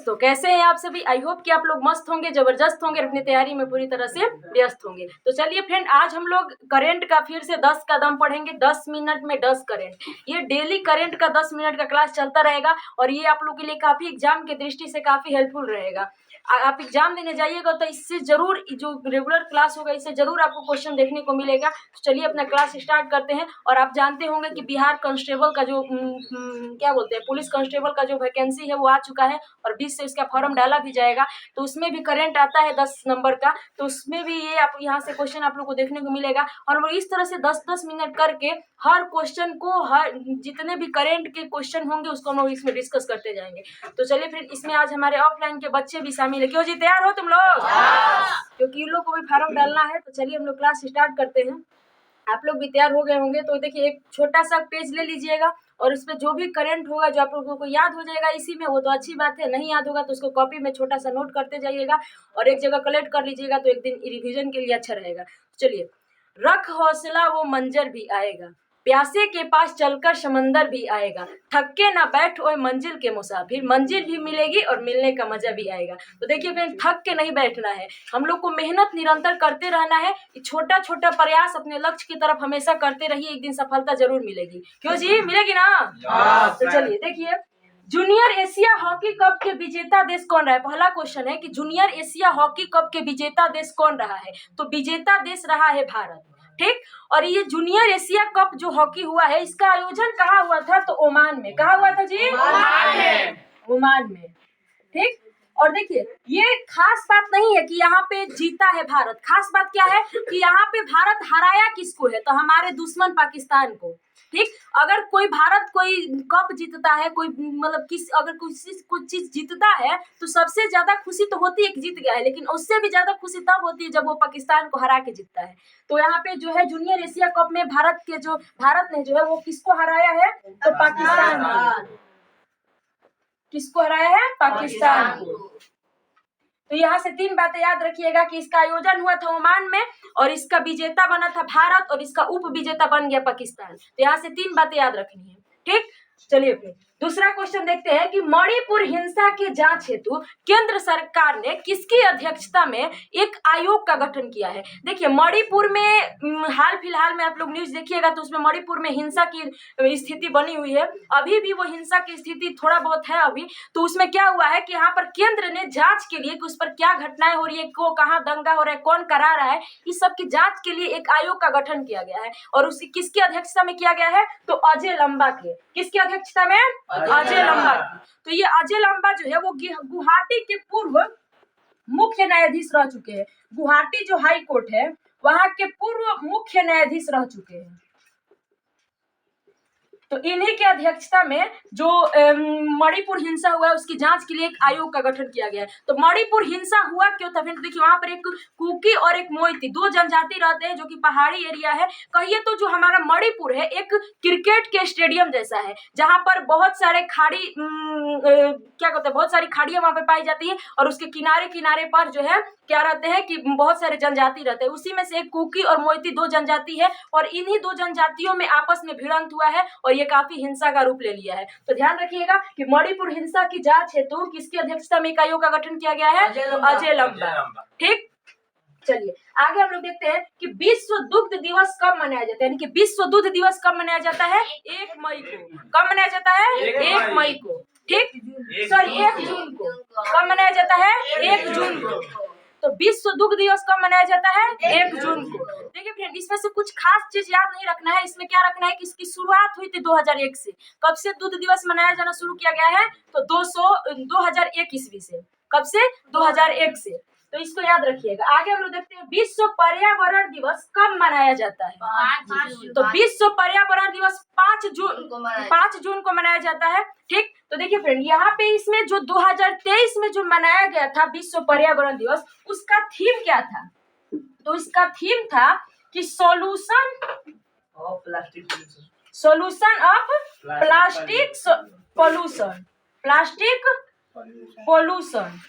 दोस्तों, कैसे हैं आप सभी। आई होप कि आप लोग मस्त होंगे, जबरदस्त होंगे, अपनी तैयारी में पूरी तरह से व्यस्त होंगे। तो चलिए फ्रेंड, आज हम लोग करंट का फिर से 10 कदम पढ़ेंगे। 10 मिनट में 10 करंट। ये डेली करंट का 10 मिनट का क्लास चलता रहेगा और ये आप लोग के लिए काफी एग्जाम की दृष्टि से काफी हेल्पफुल रहेगा। आप एग्जाम देने जाइएगा तो इससे जरूर, जो रेगुलर क्लास होगा इससे जरूर आपको क्वेश्चन देखने को मिलेगा। तो चलिए अपना क्लास स्टार्ट करते हैं। और आप जानते होंगे कि बिहार कांस्टेबल का जो क्या बोलते हैं, पुलिस कांस्टेबल का जो वैकेंसी है वो आ चुका है और 20 से उसका फॉर्म डाला भी जाएगा। तो उसमें भी करंट आता है 10 नंबर का, तो उसमें भी ये आप यहाँ से क्वेश्चन आप लोग को देखने को मिलेगा। और वो इस तरह से 10-10 मिनट करके हर क्वेश्चन को, हर जितने भी करंट के क्वेश्चन होंगे उसको हम लोग इसमें डिस्कस करते जाएंगे। तो चलिए फिर, इसमें आज हमारे ऑफलाइन के बच्चे भी शामिल है। क्यों जी, तैयार हो तुम लोग? क्योंकि इन लोग को भी फॉर्म डालना है। तो चलिए हम लोग क्लास स्टार्ट करते हैं। आप लोग भी तैयार हो गए होंगे। तो देखिए, एक छोटा सा पेज ले लीजिएगा और उसमें जो भी करंट होगा, जो आप लोगों को याद हो जाएगा इसी में, वो तो अच्छी बात है। नहीं याद होगा तो उसको कॉपी में छोटा सा नोट करते जाइएगा और एक जगह कलेक्ट कर लीजिएगा, तो एक दिन रिवीजन के लिए अच्छा रहेगा। चलिए, रख हौसला वो मंजर भी आएगा, प्यासे के पास चलकर समंदर भी आएगा, थक के ना बैठ ओए मंजिल के मुसाफिर, मंजिल भी मिलेगी और मिलने का मजा भी आएगा। तो देखिए फ्रेंड, थक के नहीं बैठना है, हम लोग को मेहनत निरंतर करते रहना है। छोटा छोटा प्रयास अपने लक्ष्य की तरफ हमेशा करते रहिए, एक दिन सफलता जरूर मिलेगी। क्यों जी, मिलेगी ना? तो चलिए देखिए, जूनियर एशिया हॉकी कप के विजेता देश कौन रहा है? पहला क्वेश्चन है कि जूनियर एशिया हॉकी कप के विजेता देश कौन रहा है? तो विजेता देश रहा है भारत। ठीक। और ये जूनियर एशिया कप जो हॉकी हुआ है, इसका आयोजन कहाँ हुआ था? तो ओमान में। कहाँ हुआ था जी? ओमान में। ठीक। और देखिए, ये खास बात नहीं है कि यहाँ पे जीता है भारत, खास बात क्या है कि यहाँ पे भारत हराया किसको है? तो हमारे दुश्मन पाकिस्तान को। ठीक। अगर कोई भारत कोई कप जीतता है, कोई मतलब अगर कुछ चीज जीतता है तो सबसे ज्यादा खुशी तो होती है कि जीत गया है, लेकिन उससे भी ज्यादा खुशी तब होती है जब वो पाकिस्तान को हरा के जीतता है। तो यहाँ पे जो है जूनियर एशिया कप में भारत ने जो है वो किसको हराया है? तो पाकिस्तान को। किसको हराया है? पाकिस्तान को। तो यहाँ से 3 बातें याद रखिएगा कि इसका आयोजन हुआ था ओमान में और इसका विजेता बना था भारत और इसका उप विजेता बन गया पाकिस्तान। तो यहाँ से 3 बातें याद रखनी है। ठीक। चलिए फिर दूसरा क्वेश्चन देखते हैं कि मणिपुर हिंसा की जांच हेतु केंद्र सरकार ने किसकी अध्यक्षता में एक आयोग का गठन किया है? देखिए, मणिपुर में हाल फिलहाल में आप लोग न्यूज देखिएगा तो उसमें मणिपुर में हिंसा की स्थिति बनी हुई है। अभी भी वो हिंसा की स्थिति थोड़ा बहुत है अभी। तो उसमें क्या हुआ है कि यहाँ पर केंद्र ने जांच के लिए कि उस पर क्या घटनाएं हो रही है, को कहाँ दंगा हो रहा है, कौन करा रहा है, इस सब की जांच के लिए एक आयोग का गठन किया गया है। और उसी किसकी अध्यक्षता में किया गया है? तो अजय लंबा के। किसकी अध्यक्षता में? अजय लंबा की। तो ये अजय लंबा जो है वो गुवाहाटी के पूर्व मुख्य न्यायाधीश रह चुके हैं। गुवाहाटी जो हाई कोर्ट है वहां के पूर्व मुख्य न्यायाधीश रह चुके हैं। तो इन्हीं की अध्यक्षता में जो मणिपुर हिंसा हुआ है उसकी जांच के लिए एक आयोग का गठन किया गया है। तो मणिपुर हिंसा हुआ क्यों था? फिर देखिए, वहां पर एक कुकी और एक मोइती, 2 जनजाति रहते हैं जो कि पहाड़ी एरिया है। कहिए तो जो हमारा मणिपुर है एक क्रिकेट के स्टेडियम जैसा है, जहां पर बहुत सारे खाड़ी क्या कहते हैं, बहुत सारी खाड़ियां वहां पर पाई जाती है और उसके किनारे किनारे पर जो है क्या रहते हैं कि बहुत सारे जनजाति रहते हैं। उसी में से एक कुकी और मोइती 2 जनजाति है और इन्हीं 2 जनजातियों में आपस में भिड़ंत हुआ है और ये काफी हिंसा का रूप ले लिया है। तो ध्यान रखिएगा कि मणिपुर हिंसा की जांच हेतु किसकी अध्यक्षता में एक आयोग का गठन किया गया है? अजय लंबा। ठीक। चलिए आगे हम लोग देखते हैं कि विश्व दुग्ध दिवस कब मनाया जाता है, यानी कि विश्व दुग्ध दिवस कब मनाया जाता है? 1 मई को। कब मनाया जाता है? 1 मई को। ठीक। सॉरी, 1 जून को। कब मनाया जाता है? 1 जून को। तो विश्व दुग्ध दिवस कब मनाया जाता है? 1 जून को। देखिए फ्रेंड, इसमें से कुछ खास चीज याद नहीं रखना है। इसमें क्या रखना है कि इसकी शुरुआत हुई थी 2001 से। कब से दुग्ध दिवस मनाया जाना शुरू किया गया है? तो 2001 ईस्वी से। कब से? 2001 से। तो इसको याद रखिएगा। आगे हम लोग देखते हैं विश्व पर्यावरण दिवस कब मनाया जाता है? 5 जून। तो विश्व पर्यावरण दिवस 5 जून को मनाया जाता है। ठीक। तो देखिए फ्रेंड, यहाँ पे इसमें जो 2023 में जो मनाया गया था विश्व पर्यावरण दिवस, उसका थीम क्या था? तो इसका थीम था कि सॉल्यूशन ऑफ प्लास्टिक पोल्यूशन।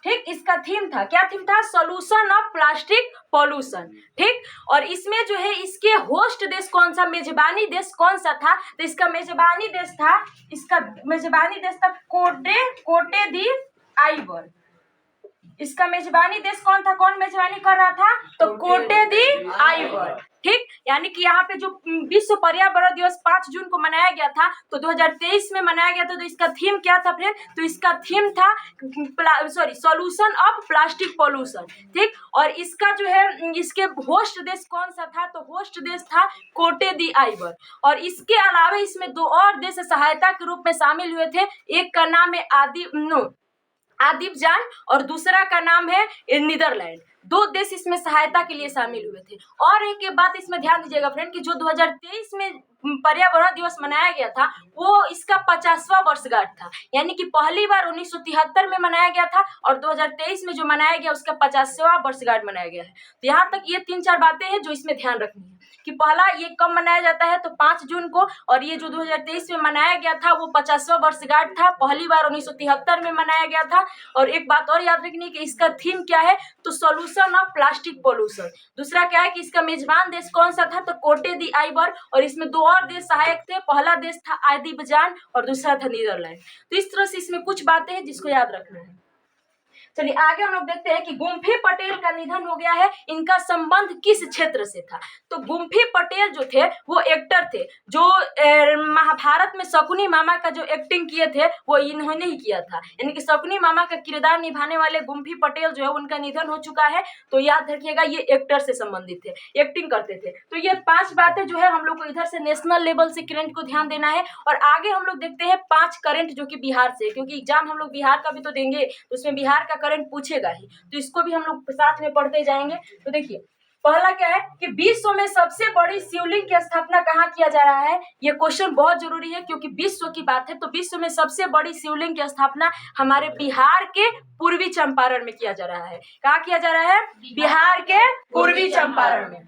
ठीक। इसका थीम था, क्या थीम था? Solution of plastic pollution. ठीक। और इसमें जो है इसके होस्ट देश कौन सा, मेजबानी देश कौन सा था? तो इसका मेजबानी देश था कोटे दी आइवर। इसका मेजबानी देश कौन था, कौन मेजबानी कर रहा था, तो कोटे दी आइवर। ठीक, यानी कि यहाँ पे जो विश्व पर्यावरण दिवस 5 जून को मनाया गया था, तो 2023 में मनाया गया था। तो इसका थीम क्या था फ्रेंड, तो इसका थीम था सॉल्यूशन ऑफ प्लास्टिक पॉल्यूशन। ठीक, और इसका जो है इसके होस्ट देश कौन सा था, तो होस्ट देश था कोटे दी आइवर। और इसके अलावा इसमें 2 और देश सहायता के रूप में शामिल हुए थे। एक का नाम है आदिबजान और दूसरा का नाम है नीदरलैंड। 2 देश इसमें सहायता के लिए शामिल हुए थे। और एक बात इसमें ध्यान दीजिएगा फ्रेंड कि जो 2023 में पर्यावरण दिवस मनाया गया था वो इसका 50वां वर्षगांठ था। यानी कि पहली बार 1973 में मनाया गया था और 2023 में जो मनाया गया उसका 50वां वर्षगांठ मनाया गया है। तो यहाँ तक ये 3-4 बातें हैं जो इसमें ध्यान रखनी है कि पहला ये कब मनाया जाता है, तो 5 जून को। और ये जो 2023 में मनाया गया था वो 50वां वर्षगांठ था, पहली बार 1973 में मनाया गया था। और एक बात और याद रखनी है कि इसका थीम क्या है, तो सॉल्यूशन ऑफ प्लास्टिक पॉल्यूशन। दूसरा क्या है कि इसका मेजबान देश कौन सा था, तो कोटे दी आइवर। और इसमें 2 और देश सहायक थे, पहला देश था आदिबजान और दूसरा था नीदरलैंड। तो इस तरह से इसमें कुछ बातें हैं जिसको याद रखना है। चलिए आगे हम लोग देखते हैं कि गुम्फी पटेल का निधन हो गया है। इनका संबंध किस क्षेत्र से था, तो गुम्फी पटेल जो थे वो एक्टर थे जो महाभारत में शकुनी मामा का जो एक्टिंग किए थे वो इन्होंने ही किया था। यानी कि शकुनी मामा का किरदार निभाने वाले गुम्फी पटेल जो है उनका निधन हो चुका है। तो याद रखिएगा ये एक्टर से संबंधित थे, एक्टिंग करते थे। तो ये 5 बातें जो है हम लोग को इधर से नेशनल लेवल से करंट को ध्यान देना है। और आगे हम लोग देखते हैं 5 करंट जो कि बिहार से, क्योंकि एग्जाम हम लोग बिहार का भी तो देंगे तो उसमें बिहार का करंट पूछेगा ही, तो इसको भी हम लोग साथ में पढ़ते जाएंगे। तो देखिए पहला क्या है कि विश्व में सबसे बड़ी शिवलिंग की स्थापना कहाँ किया जा रहा है। ये क्वेश्चन बहुत जरूरी है क्योंकि विश्व की बात है। तो विश्व में सबसे बड़ी शिवलिंग की स्थापना हमारे बिहार के पूर्वी चंपारण में किया जा रहा है। कहाँ किया जा रहा है, बिहार के पूर्वी चंपारण में।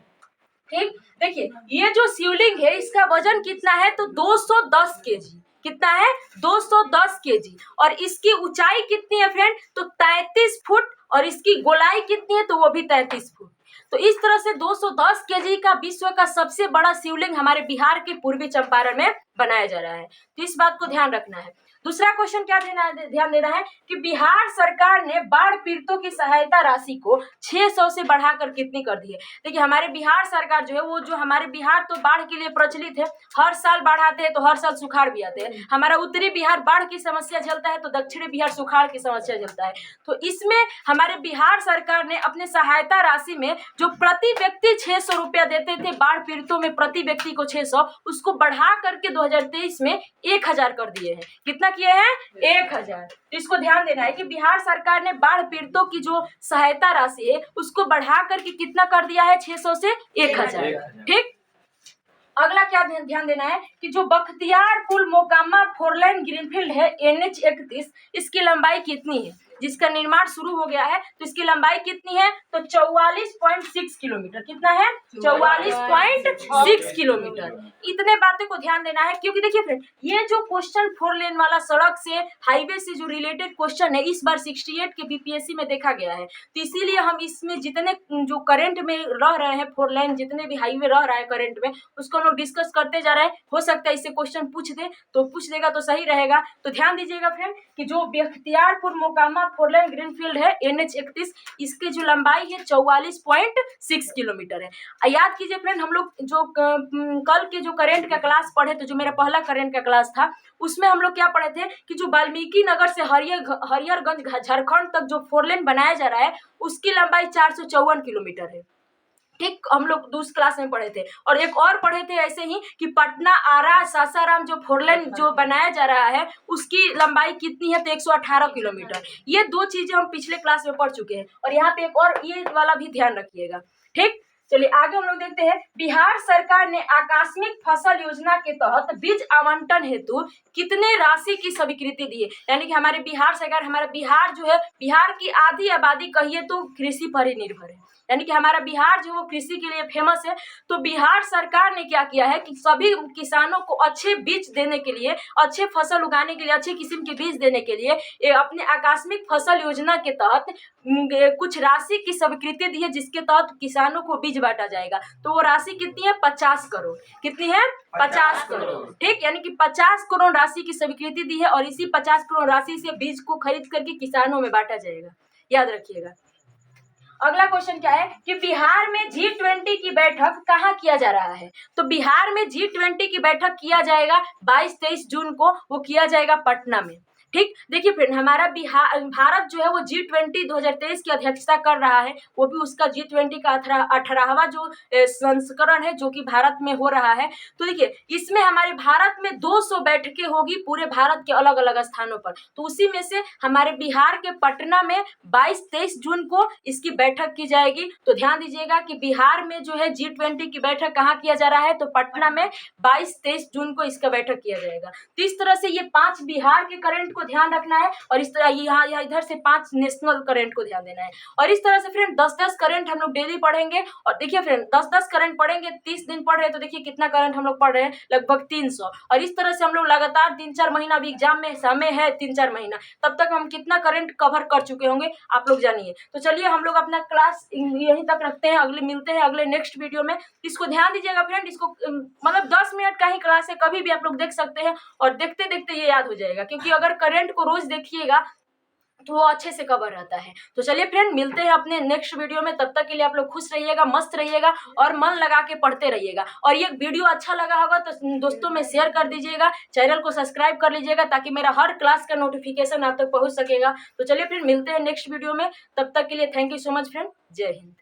ठीक, देखिए ये जो शिवलिंग है इसका वजन कितना है, तो 210 केजी। कितना है, 210 केजी। और इसकी ऊंचाई कितनी है फ्रेंड, तो 33 फुट। और इसकी गोलाई कितनी है, तो वो भी 33 फुट। तो इस तरह से 210 केजी का विश्व का सबसे बड़ा शिवलिंग हमारे बिहार के पूर्वी चंपारण में बनाया जा रहा है। तो इस बात को ध्यान रखना है। दूसरा क्वेश्चन क्या ध्यान देना है कि बिहार सरकार ने बाढ़ पीड़ितों की सहायता राशि को 600 से बढ़ाकर कितनी कर दी है। देखिए हमारे बिहार सरकार जो है वो जो हमारे बिहार तो बाढ़ के लिए प्रचलित है, हर साल बाढ़ आते हैं तो हर साल सुखाड़ भी आते हैं। हमारा उत्तरी बिहार बाढ़ की समस्या झेलता है तो दक्षिणी बिहार सुखाड़ की समस्या झेलता है। तो इसमें हमारे बिहार सरकार ने अपने सहायता राशि में जो प्रति व्यक्ति 600 रुपया देते थे बाढ़ पीड़ितों में, प्रति व्यक्ति को 600, उसको बढ़ा करके 2023 में 1000 कर दिए हैं। कितना किए हैं, 1000। तो इसको ध्यान देना है कि बिहार सरकार ने बाढ़ पीड़ितों की जो सहायता राशि है उसको बढ़ा करके कितना कर दिया है, 600 से 1000। ठीक, अगला क्या ध्यान देना है कि जो बख्तियारपुर मोकामा 4 लेन ग्रीनफील्ड है NH 31, इसकी लंबाई कितनी है, जिसका निर्माण शुरू हो गया है। तो इसकी लंबाई कितनी है, तो 44.6 किलोमीटर। कितना है, 44.6 किलोमीटर। इतने बातें को ध्यान देना है क्योंकि देखिए फ्रेंड ये जो क्वेश्चन 4 लेन वाला सड़क से हाईवे से जो रिलेटेड क्वेश्चन है इस बार 68 के बीपीएससी में देखा गया है। तो इसीलिए हम इसमें जितने जो करंट में रह रहे हैं 4 लेन, जितने भी हाईवे रह रहा है करंट में, उसको हम लोग डिस्कस करते जा रहे हैं। हो सकता है इससे क्वेश्चन पूछ देगा तो सही रहेगा। तो ध्यान दीजिएगा फ्रेंड कि जो बख्तियारपुर मोकामा 4 लेन ग्रीनफील्ड है NH 31, इसकी जो लंबाई है 44.6 किलोमीटर है। याद कीजिए फ्रेंड हम लोग जो कल के जो करंट का क्लास पढ़े थे, जो मेरा पहला करंट का क्लास था, उसमें हम लोग क्या पढ़े थे कि जो वाल्मीकि नगर से हरिहरगंज झारखंड तक जो 4 लेन बनाया जा रहा है उसकी लंबाई 454 किलोमीटर है। ठीक, हम लोग दूसरी क्लास में पढ़े थे। और एक और पढ़े थे ऐसे ही कि पटना आरा सासाराम जो 4 लेन जो बनाया जा रहा है उसकी लंबाई कितनी है, तो 118 किलोमीटर। ये 2 चीजें हम पिछले क्लास में पढ़ चुके हैं। और यहाँ पे एक और ये वाला भी ध्यान रखिएगा। ठीक, चलिए आगे हम लोग देखते हैं। बिहार सरकार ने आकस्मिक फसल योजना के तहत बीज आवंटन हेतु कितने राशि की स्वीकृति दी है। यानी कि हमारे बिहार सरकार, हमारा बिहार जो है, बिहार की आधी आबादी कहिए तो कृषि पर ही निर्भर है। यानी कि हमारा बिहार जो वो कृषि के लिए फेमस है। तो बिहार सरकार ने क्या किया है कि सभी किसानों को अच्छे बीज देने के लिए, अच्छे फसल उगाने के लिए, अच्छे किस्म के बीज देने के लिए अपने आकस्मिक फसल योजना के तहत कुछ राशि की स्वीकृति दी है, जिसके तहत किसानों को बीज बीज बांटा जाएगा। तो वो राशि कितनी है? 50 करोड़। कितनी है? 50 करोड़। ठीक, यानी कि 50 करोड़ राशि की स्वीकृति दी है और इसी 50 करोड़ राशि से बीज को खरीद करके किसानों में बांटा जाएगा। याद रखिएगा। अगला क्वेश्चन क्या है कि बिहार में G20 की बैठक कहाँ किया जा रहा है? तो बिहार में G20 की बैठक किया जाएगा 22-23 जून को, वो किया जाएगा पटना में। ठीक, देखिए फ्रेंड, हमारा भारत जो है वो G20 2023 की अध्यक्षता कर रहा है, वो भी उसका G20 का 18वां जो संस्करण है जो कि भारत में हो रहा है। तो देखिए इसमें हमारे भारत में 200 बैठकें होगी पूरे भारत के अलग अलग स्थानों पर। तो उसी में से हमारे बिहार के पटना में 22-23 जून को इसकी बैठक की जाएगी। तो ध्यान दीजिएगा कि बिहार में जो है G20 की बैठक कहाँ किया जा रहा है? तो पटना में 22-23 जून को इसका बैठक किया जाएगा। तो इस तरह से ये 5 बिहार के करंट को ध्यान रखना है और इस तरह यहाँ इधर से 5 नेशनल करंट को ध्यान देना है। और इस तरह से फ्रेंड 10-10 करंट हम लोग डेली पढ़ेंगे। और देखिए फ्रेंड 10-10 करंट पढ़ेंगे, 30 दिन पढ़ रहे हैं तो देखिए कितना करंट हम लोग पढ़ रहे हैं? लगभग 300। और इस तरह से हम लोग लगातार 3-4 महीना, अभी एग्जाम में समय है 3-4 महीना, तब तक हम कितना करंट कवर कर चुके होंगे आप लोग जानिए। तो चलिए हम लोग अपना क्लास यहीं तक रखते हैं, अगले मिलते हैं अगले नेक्स्ट वीडियो में। इसको ध्यान दीजिएगा फ्रेंड, इसको मतलब 10 मिनट का ही क्लास है, कभी भी आप लोग देख सकते हैं और देखते देखते ये याद हो जाएगा, क्योंकि अगर करंट को रोज देखिएगा तो वो अच्छे से कवर रहता है। तो चलिए फ्रेंड मिलते हैं अपने नेक्स्ट वीडियो में, तब तक के लिए आप लोग खुश रहिएगा, मस्त रहिएगा और मन लगा के पढ़ते रहिएगा। और ये वीडियो अच्छा लगा होगा तो दोस्तों में शेयर कर दीजिएगा, चैनल को सब्सक्राइब कर लीजिएगा ताकि मेरा हर क्लास का नोटिफिकेशन आप तक पहुंच सकेगा। तो चलिए फ्रेंड मिलते हैं नेक्स्ट वीडियो में, तब तक के लिए thank you so much friend, जय हिंद।